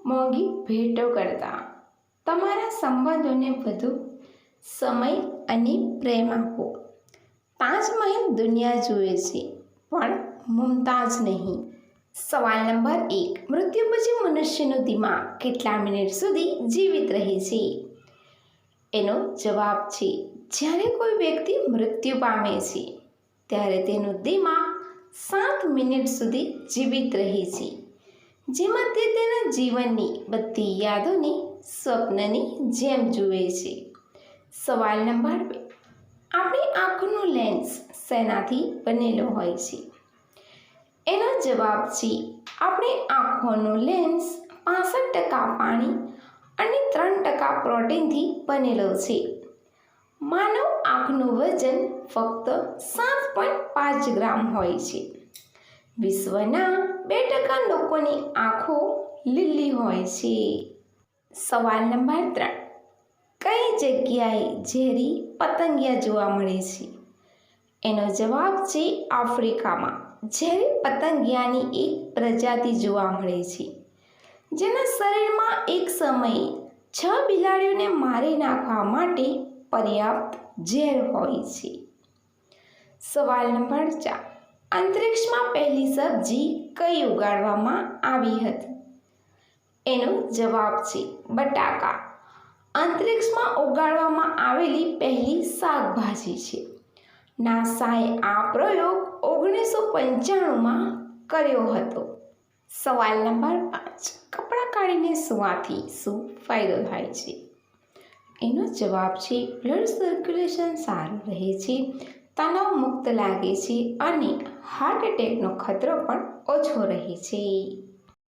મોંઘી ભેટો કરતા તમારા સંબંધોને વધુ સમય અને પ્રેમ આપો. તાજમહેલ દુનિયા જુએ છે પણ મુમતાઝ નહીં. સવાલ નંબર 1. મૃત્યુ પછી મનુષ્યનું દિમાગ કેટલા મિનિટ સુધી જીવિત રહે છે? એનો જવાબ છે જ્યારે કોઈ વ્યક્તિ મૃત્યુ પામે છે ત્યારે તેનું દિમાગ 7 મિનિટ સુધી જીવિત રહે છે, જેમાં તે તેના જીવનની બધી યાદોને સ્વપ્નની જેમ જુએ છે. સવાલ નંબર 2. આપણી આંખનો લેન્સ શેનાથી બનેલો હોય છે? એનો જવાબ છે આપણી આંખોનો લેન્સ 65% પાણી અને 3% પ્રોટીનથી બનેલો છે. માનવ આંખનું વજન ફક્ત 7.5 ગ્રામ હોય છે. વિશ્વના 2% લોકોની આંખો લીલી હોય છે. સવાલ નંબર 3. કઈ જગ્યાએ ઝેરી પતંગિયા જોવા મળે છે? એનો જવાબ છે આફ્રિકામાં ઝેરી પતંગિયાની એક પ્રજાતિ જોવા મળે છે, જેના શરીરમાં એક સમયે 6 બિલાડીઓને મારી નાખવા માટે પર્યાપ્ત ઝેર હોય છે. સવાલ નંબર 4. અંતરિક્ષમાં પહેલી સબ્જી કઈ ઉગાડવામાં આવી હતી? એનો જવાબ છે બટાકા. અંતરિક્ષમાં ઉગાડવામાં આવેલી પહેલી શાકભાજી છે. નાસાએ આ પ્રયોગ 1995માં કર્યો હતો. સવાલ નંબર 5. કપડાં કાઢીને સૂવાથી શું ફાયદો થાય છે? એનો જવાબ છે બ્લડ સર્ક્યુલેશન સારું રહે છે, તણાવ મુક્ત લાગે છે અને હાર્ટ એટેકનો ખતરો પણ ઓછો રહે છે.